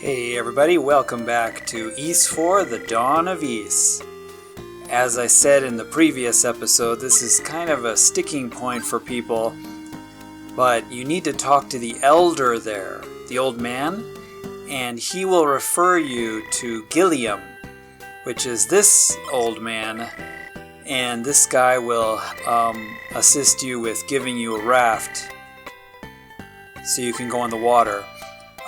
Hey everybody, welcome back to YSGuru, the Dawn of Ys. As I said in the previous episode, this is kind of a sticking point for people, but you need to talk to the elder there, the old man, and he will refer you to Gilliam, which is this old man, and this guy will assist you with giving you a raft so you can go on the water.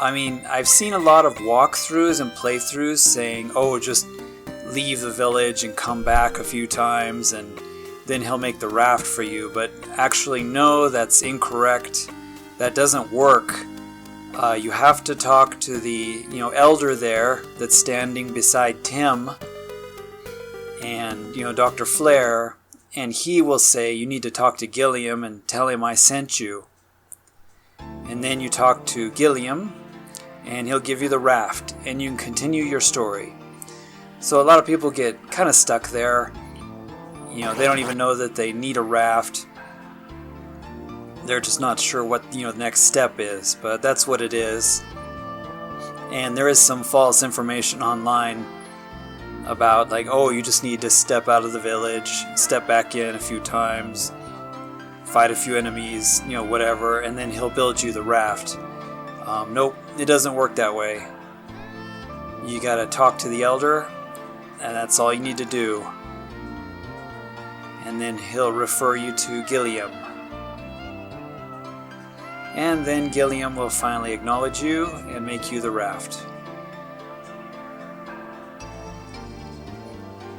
I mean, I've seen a lot of walkthroughs and playthroughs saying, oh, just leave the village and come back a few times and then he'll make the raft for you. But actually, no, that's incorrect. That doesn't work. You have to talk to the elder there that's standing beside Tim and Dr. Flair, and he will say you need to talk to Gilliam and tell him I sent you. And then you talk to Gilliam, and he'll give you the raft, and you can continue your story. So a lot of people get kind of stuck there. They don't even know that they need a raft. They're just not sure what the next step is, but that's what it is. And there is some false information online about you just need to step out of the village, step back in a few times, fight a few enemies, whatever, and then he'll build you the raft. Nope, it doesn't work that way. You gotta talk to the elder, and that's all you need to do. And then he'll refer you to Gilliam. And then Gilliam will finally acknowledge you and make you the raft.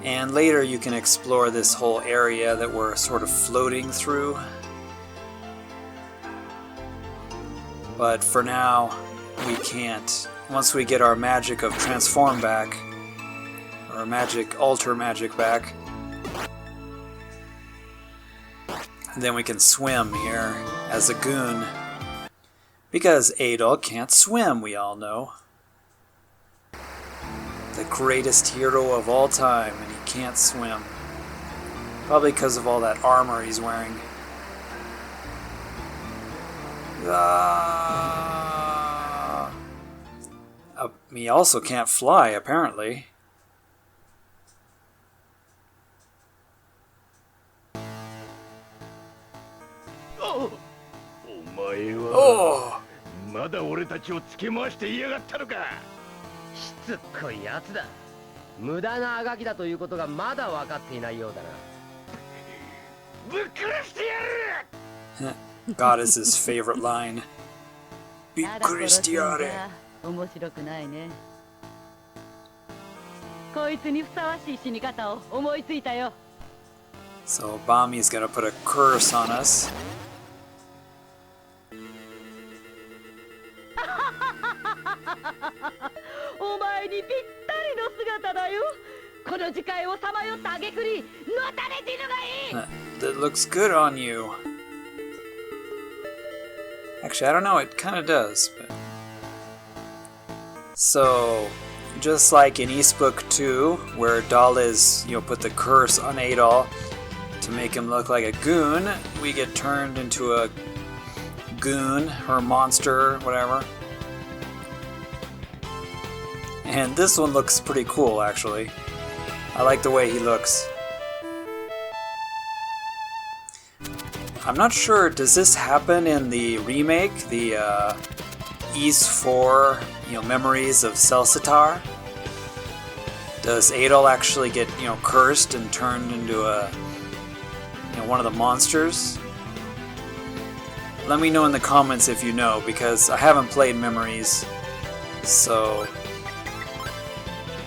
And later you can explore this whole area that we're sort of floating through. But for now, we can't. Once we get our magic of transform back, or alter magic back, then we can swim here as a goon. Because Adol can't swim, we all know. The greatest hero of all time, and he can't swim. Probably because of all that armor he's wearing. He also can't fly, apparently. Oh! まだ俺たちをつけ回していやがったのか。しつっこいやつだ。無駄なあがきだということがまだ分かっていないようだな。ぶっ殺してやる。God is his favorite line. びっくりしてやれ。面白くないね。こいつにふさわしい死に方を思いついたよ。So Bami's gonna put a curse on us. お前にぴったりの姿だよ。この時間をさまよった挙句にのたれ死ぬがいい。That looks good on you. Actually, I don't know, it kind of does. But... So, just like in YSGuru 2, where Daliz, put the curse on Adol to make him look like a goon, we get turned into a goon, or monster, whatever. And this one looks pretty cool, actually. I like the way he looks. I'm not sure, does this happen in the remake, the YSGuru 4, Memories of Celceta? Does Adol actually get, cursed and turned into a, one of the monsters? Let me know in the comments if you know, because I haven't played Memories, so...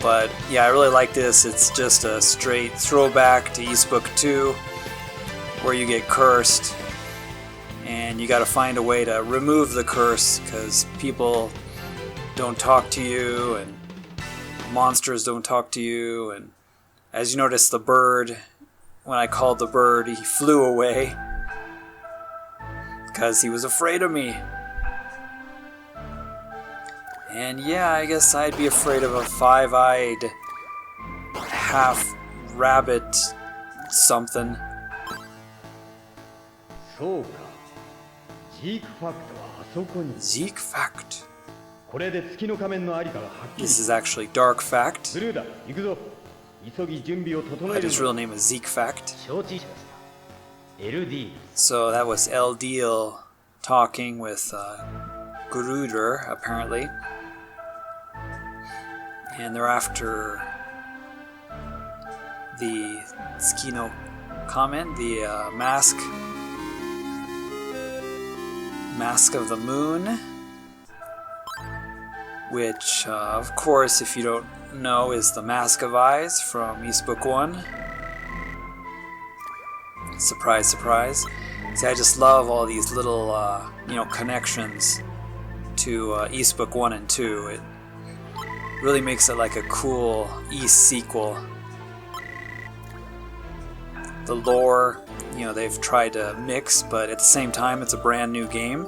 But yeah, I really like this. It's just a straight throwback to YSGuru 2, where you get cursed, and you gotta find a way to remove the curse, because people don't talk to you, and monsters don't talk to you, and as you notice, the bird, when I called the bird, he flew away, because he was afraid of me. And yeah, I guess I'd be afraid of a five-eyed, half-rabbit something. そうか。ジークファクトはあそこに。Zeke fact. これで月の仮面のありかがはっきり。 This is actually Dark Fact. ブルーだ、行くぞ。急ぎ準備を整え But る his んだ。 real name is Zeke Fact. 承知しました。LD。 So that was Adol talking with Guruder, apparently. And they're after the Tsukino Kamen, the Mask of the Moon. Which, of course, if you don't know, is the Mask of Eyes from East Book 1. Surprise, surprise. See, I just love all these little, connections to East Book 1 and 2. It really makes it like a cool East sequel. The lore, they've tried to mix, but at the same time, it's a brand new game.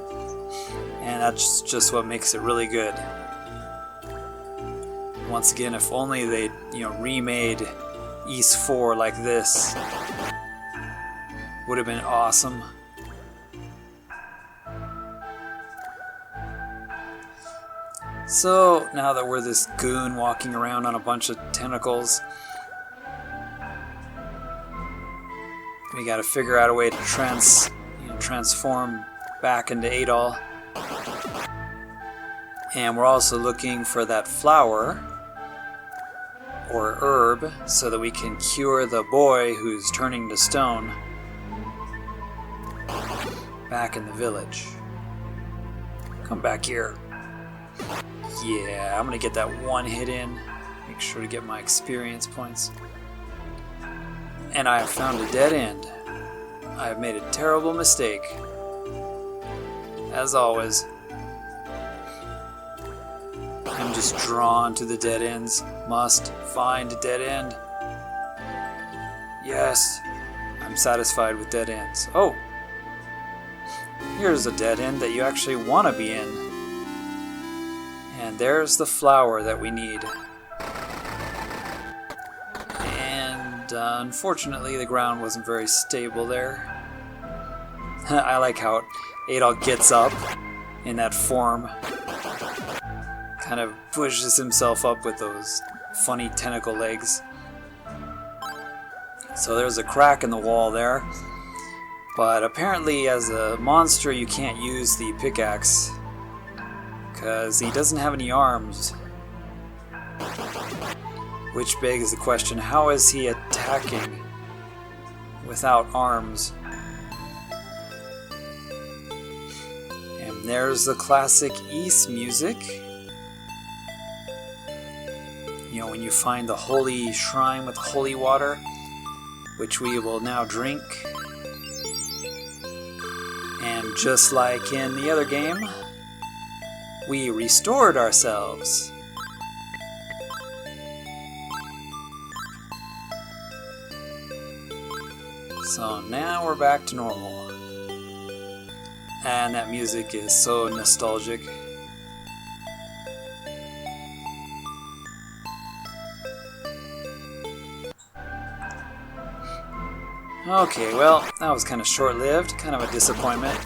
And that's just what makes it really good. Once again, if only they, remade East 4 like this, would have been awesome. So now that we're this goon walking around on a bunch of tentacles, we got to figure out a way to transform back into Adol. And we're also looking for that flower or herb so that we can cure the boy who's turning to stone back in the village. Come back here. Yeah, I'm gonna get that one hit in. Make sure to get my experience points. And I have found a dead end. I have made a terrible mistake. As always. I'm just drawn to the dead ends. Must find a dead end. Yes, I'm satisfied with dead ends. Oh! Here's a dead end that you actually want to be in. And there's the flower that we need. And unfortunately the ground wasn't very stable there. I like how Adol gets up in that form. Kind of pushes himself up with those funny tentacle legs. So there's a crack in the wall there. But apparently as a monster you can't use the pickaxe because he doesn't have any arms. Which begs the question, how is he attacking without arms? And there's the classic East music. When you find the holy shrine with holy water, which we will now drink. And just like in the other game, we restored ourselves. So now we're back to normal. And that music is so nostalgic. Okay, well, that was kind of short-lived, kind of a disappointment.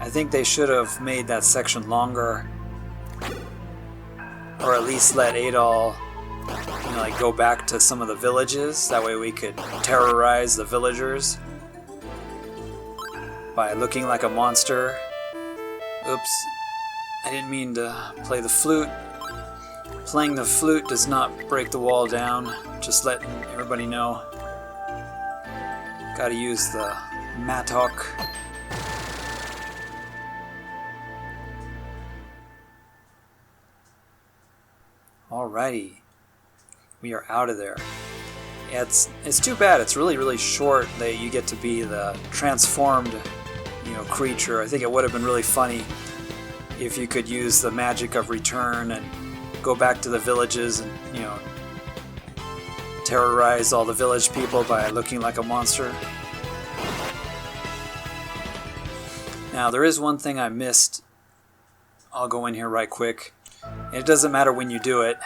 I think they should have made that section longer. Or at least let Adol, go back to some of the villages. That way we could terrorize the villagers by looking like a monster. Oops, I didn't mean to play the flute. Playing the flute does not break the wall down, just letting everybody know. Gotta use the mattock. Alrighty. We are out of there. Yeah, it's too bad. It's really, really short that you get to be the transformed, creature. I think it would have been really funny if you could use the magic of return and go back to the villages and, terrorize all the village people by looking like a monster. Now, there is one thing I missed. I'll go in here right quick. It doesn't matter when you do it.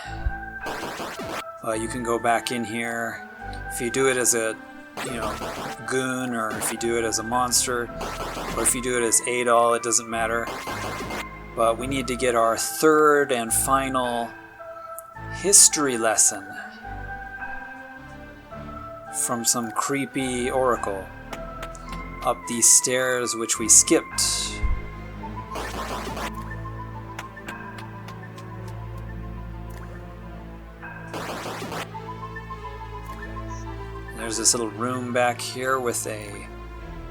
You can go back in here. If you do it as a, goon, or if you do it as a monster, or if you do it as Adol, it doesn't matter. But we need to get our third and final history lesson from some creepy oracle up these stairs which we skipped. There's this little room back here with a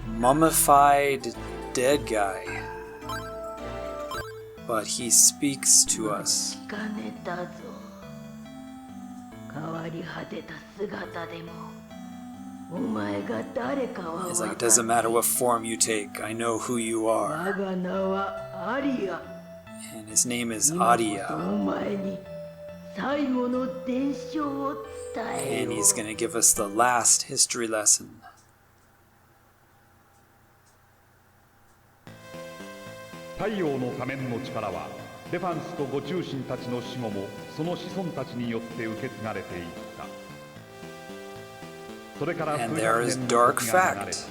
mummified dead guy. But he speaks to us. It's like, it doesn't matter what form you take, I know who you are. And his name is Adia. And he's going to give us the last history lesson. Taiyo no kamen no chikara wa, Defense to Gochushin tachi no shigo mo, sono shison tachi ni yotte uketsugarete itta. And there is Dark Fact.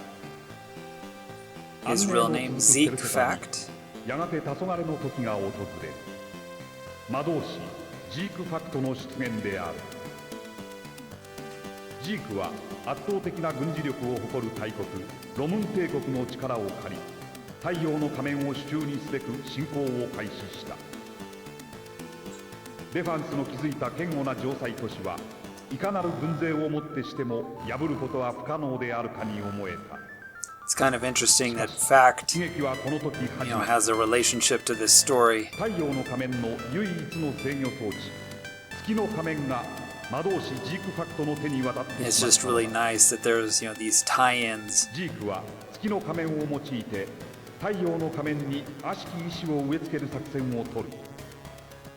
His real name, Zeke Fact. やがて黄昏の時が訪れ、魔導士ジークファクトの出現である。ジークは圧倒的な軍事力を誇る大国ロムン帝国の力を借り、太陽の仮面を手中にすべく侵攻を開始した。デファンスの築いた堅固な城塞都市はいかなる軍勢をもってしても破ることは不可能であるかに思えた。It's kind of interesting that Fact, has a relationship to this story. 太陽の仮面の唯一の制御装置、月の仮面が魔導士ジークファクトの手に渡ってしまった。 It's just really nice that there's, these tie-ins. ジークは月の仮面を用いて太陽の仮面に悪しき意志を植え付ける作戦を取る。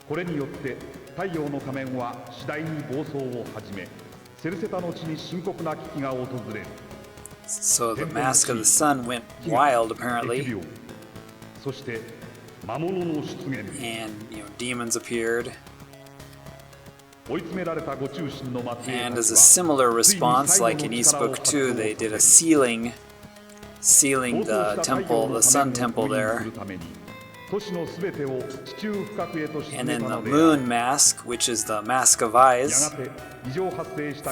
これによって太陽の仮面は次第に暴走を始め、セルセタの地に深刻な危機が訪れる。So the Mask of the Sun went wild, apparently. そして魔物の出現。 And, demons appeared. 追い詰められたご中心の末裔 And as a similar response, like in East Book 2, they did a sealing the temple, the Sun Temple there. And then the Moon Mask, which is the Mask of Eyes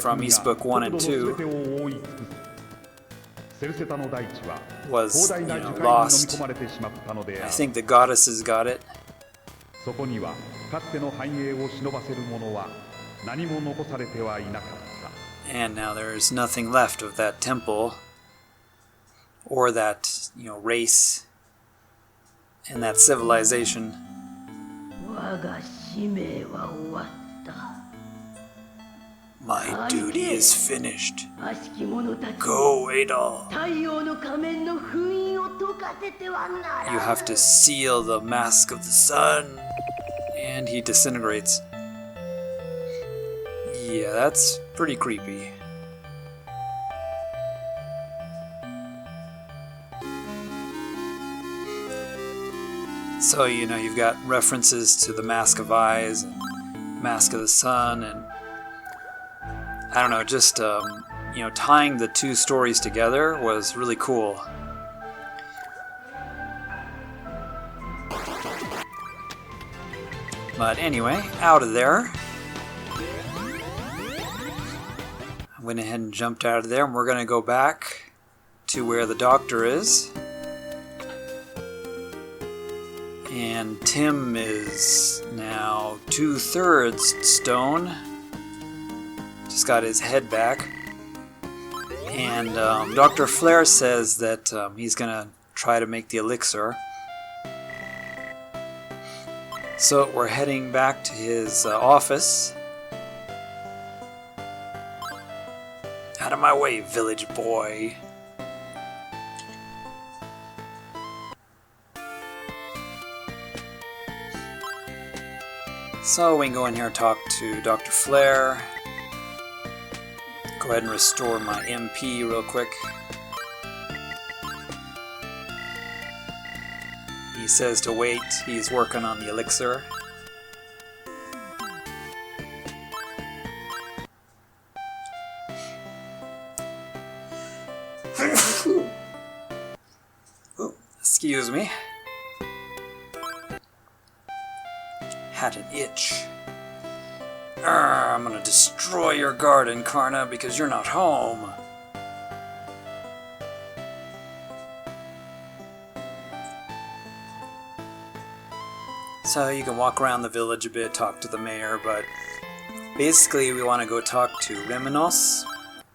from East Book 1 and 2, was, lost. I think the goddesses got it. そこにはかつての繁栄を忍ばせるものは何も残されてはいなかった。 And now there's nothing left of that temple or that, race and that civilization. My duty is finished. Go, Adol. You have to seal the Mask of the Sun. And he disintegrates. Yeah, that's pretty creepy. So, you've got references to the Mask of Eyes and Mask of the Sun, and I don't know, just, tying the two stories together was really cool. But anyway, out of there. I went ahead and jumped out of there, and we're going to go back to where the doctor is. And Tim is now 2/3 stone. Just got his head back. And Dr. Flair says that he's going to try to make the elixir. So we're heading back to his office. Out of my way, village boy. So we can go in here and talk to Dr. Flair. Go ahead and restore my MP real quick. He says to wait, he's working on the elixir. Ooh, excuse me. had an itch. I'm gonna destroy your garden, Karna, because you're not home. So you can walk around the village a bit, talk to the mayor, but basically we want to go talk to Reminos,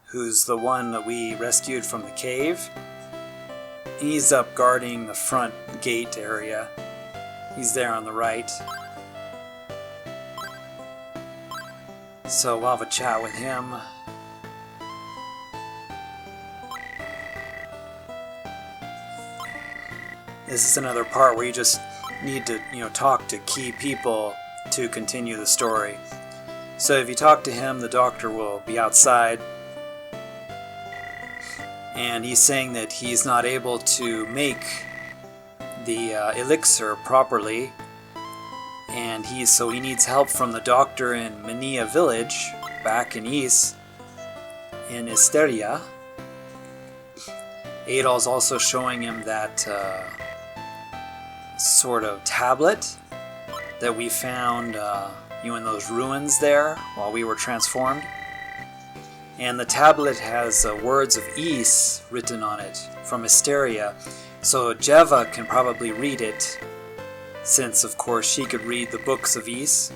who's the one that we rescued from the cave. He's up guarding the front gate area. He's there on the right. So we'll have a chat with him. This is another part where you just need to, talk to key people to continue the story. So if you talk to him, the doctor will be outside. And he's saying that he's not able to make the elixir properly. And so he needs help from the doctor in Minea village, back in East, in Esteria. Adol's also showing him that sort of tablet that we found in those ruins there while we were transformed. And the tablet has words of East written on it from Esteria. So Jeva can probably read it, since of course she could read the books of East.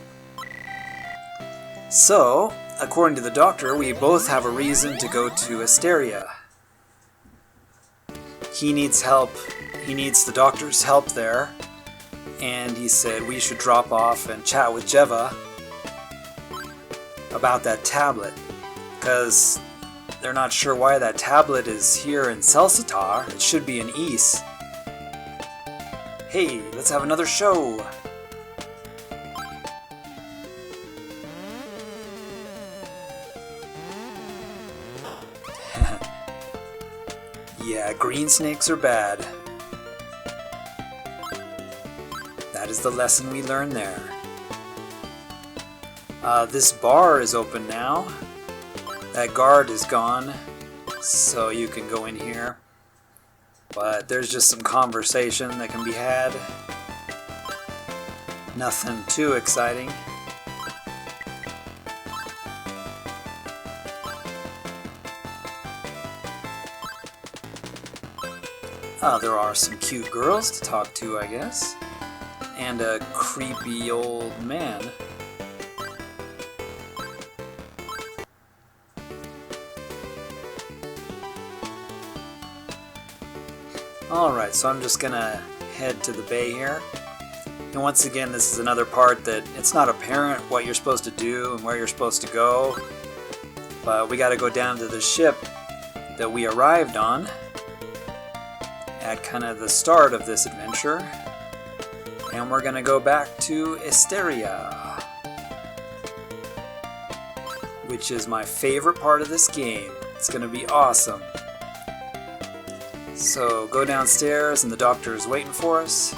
So, according to the doctor, we both have a reason to go to Esteria. He needs help. He needs the doctor's help there. And he said we should drop off and chat with Jeva about that tablet. Because they're not sure why that tablet is here in Celceta. It should be in East. Hey, let's have another show! Yeah, green snakes are bad. That is the lesson we learned there. This bar is open now. That guard is gone, so you can go in here. But there's just some conversation that can be had. Nothing too exciting. There are some cute girls to talk to, I guess. And a creepy old man. Alright, so I'm just gonna head to the bay here. And once again, this is another part that it's not apparent what you're supposed to do and where you're supposed to go. But we gotta go down to the ship that we arrived on at kind of the start of this adventure. And we're gonna go back to Esteria, which is my favorite part of this game. It's gonna be awesome. So go downstairs and the doctor is waiting for us.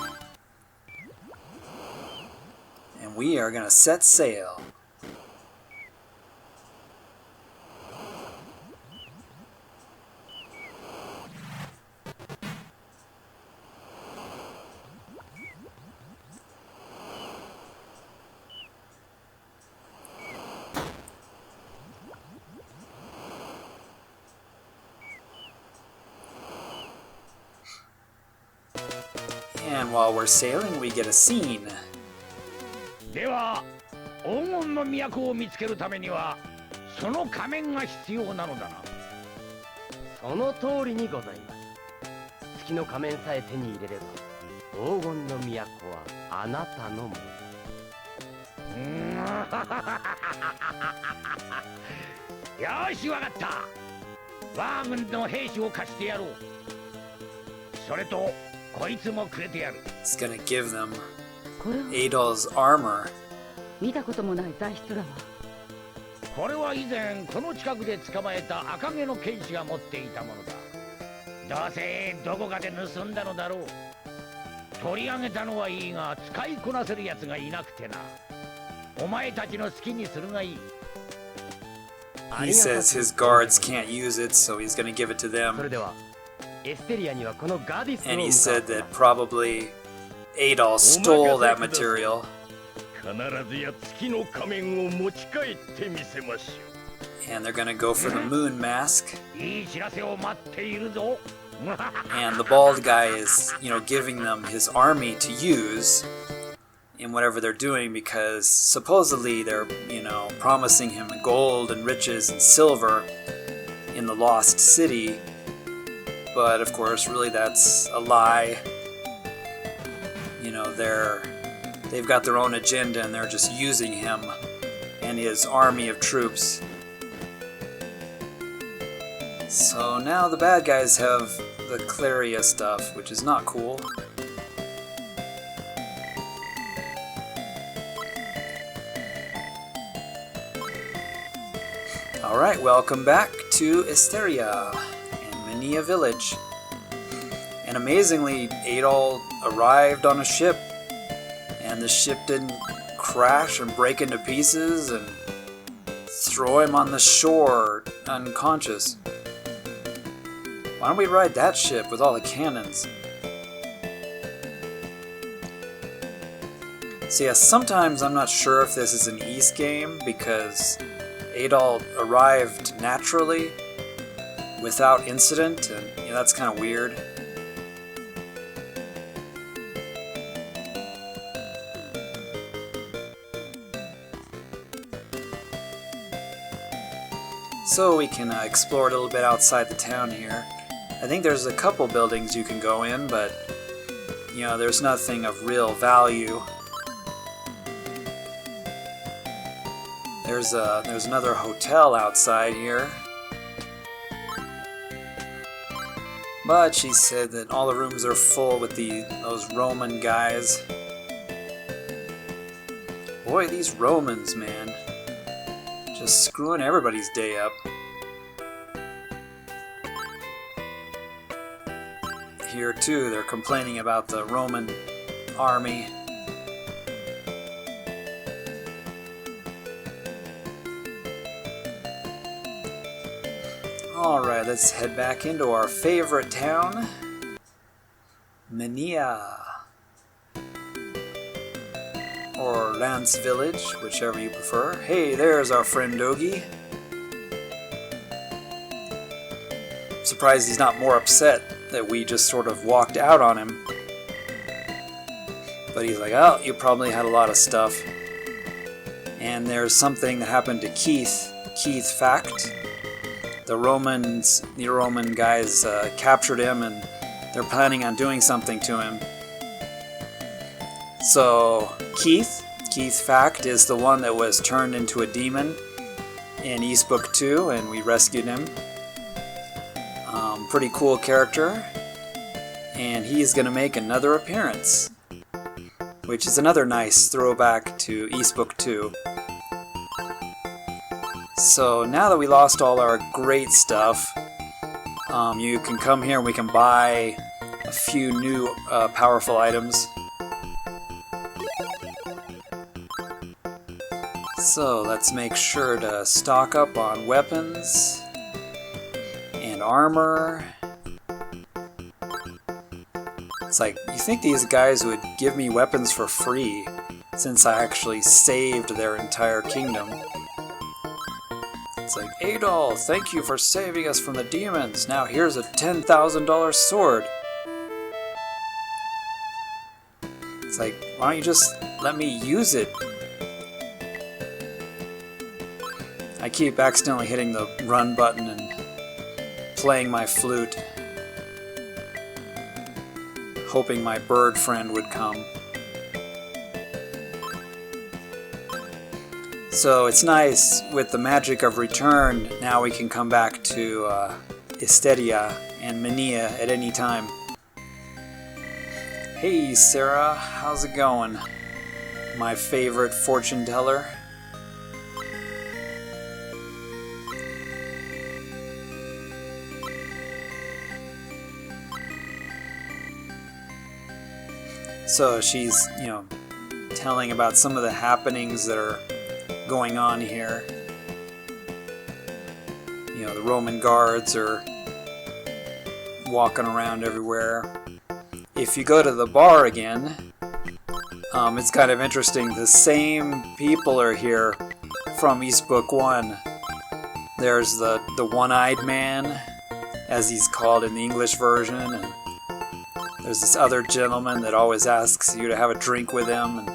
And we are gonna set sail. And while we're sailing, we get a scene. では、黄金の都を見つけるためには、その仮面が必要なのだな。その通りにございます。月の仮面さえ手に入れれば、黄金の都はあなたのもの。よし、わかった。我が軍の兵士を貸してやろう。それと、こいつもくれてやる。It's gonna give them これは Adol's armor. 見たこともない材質だわ。これは以前この近くで捕まえた赤毛の剣士が持っていたものだ。どうせどこかで盗んだのだろう。取り上げたのはいいが使いこなせるやつがいなくてな。お前たちの好きにするがいい。He says his guards can't use it, so he's gonna give it to them. それではエステリアにはこのガディスを And he said that probably Adol stole that material. 必ずや月の仮面を持ち帰ってみせましょう。 And they're gonna go for the moon mask. いい知らせを待っているぞ。 And the bald guy is, giving them his army to use in whatever they're doing because supposedly they're, promising him gold and riches and silver in the lost city. But of course, really that's a lie. They've got their own agenda and they're just using him and his army of troops. So now the bad guys have the Claria stuff, which is not cool. Alright, welcome back to Esteria and Minea village. And amazingly, Adol arrived on a ship, and the ship didn't crash and break into pieces and throw him on the shore unconscious. Why don't we ride that ship with all the cannons? So yeah, sometimes I'm not sure if this is an Ys game because Adol arrived naturally without incident, and that's kind of weird. So we can explore a little bit outside the town here. I think there's a couple buildings you can go in, but there's nothing of real value. There's another hotel outside here. But she said that all the rooms are full with those Roman guys. Boy, these Romans, man. Just screwing everybody's day up. Here too, they're complaining about the Roman army. Alright, let's head back into our favorite town, Minea. Or Lance Village, whichever you prefer. Hey, there's our friend Dogi. Surprised he's not more upset that we just sort of walked out on him. But he's like, oh, you probably had a lot of stuff. And there's something that happened to Keith. Keith Fact. The Roman guys captured him and they're planning on doing something to him. So Keith Fact is the one that was turned into a demon in Ys Book 2 and we rescued him. Pretty cool character. And he's going to make another appearance, which is another nice throwback to Ys Book 2. So now that we lost all our great stuff, you can come here and we can buy a few new powerful items. So let's make sure to stock up on weapons and armor. It's like, you think these guys would give me weapons for free since I actually saved their entire kingdom. It's like, Adol, thank you for saving us from the demons. Now here's a $10,000 sword. It's like, why don't you just let me use it? I keep accidentally hitting the run button and playing my flute, hoping my bird friend would come. So it's nice, with the magic of return, now we can come back to Esteria and Minea at any time. Hey Sarah, how's it going? My favorite fortune teller. So she's, telling about some of the happenings that are going on here. The Roman guards are walking around everywhere. If you go to the bar again, It's kind of interesting. The same people are here from East Book 1. There's the one-eyed man, as he's called in the English version, and there's this other gentleman that always asks you to have a drink with him, and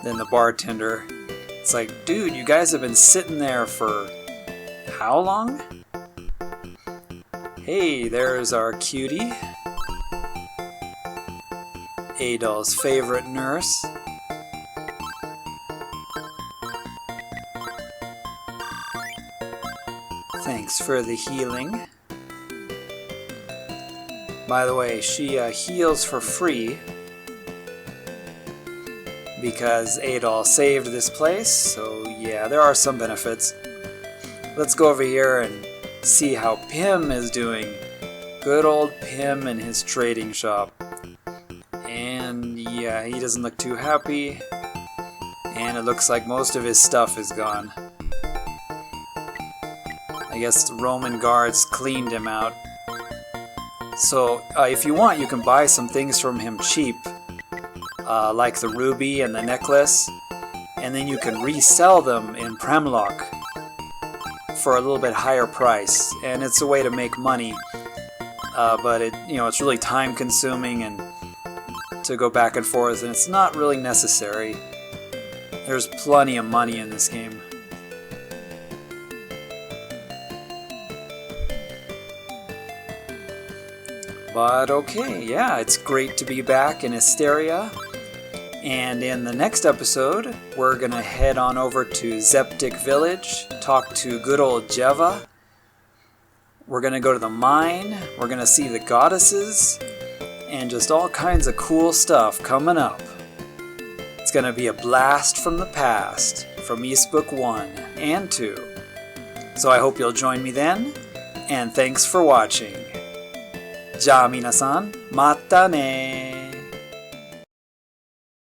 then the bartender. It's like, dude, you guys have been sitting there for how long? Hey, there's our cutie. Adol's favorite nurse. Thanks for the healing. By the way, she heals for free because Adol saved this place, so yeah, there are some benefits. Let's go over here and see how Pim is doing. Good old Pim and his trading shop. And yeah, he doesn't look too happy. And it looks like most of his stuff is gone. I guess the Roman guards cleaned him out. So if you want, you can buy some things from him cheap. Like the ruby and the necklace. And then you can resell them in Premlock for a little bit higher price. And it's a way to make money. But it's really time consuming and to go back and forth, and it's not really necessary. There's plenty of money in this game. But okay, yeah, it's great to be back in Esteria. And in the next episode, we're gonna head on over to Zeptic Village, talk to good old Jeva. We're gonna go to the mine, we're gonna see the goddesses, and just all kinds of cool stuff coming up. It's gonna be a blast from the past, from East Book 1 and 2. So I hope you'll join me then, and thanks for watching. じゃあ皆さん、またね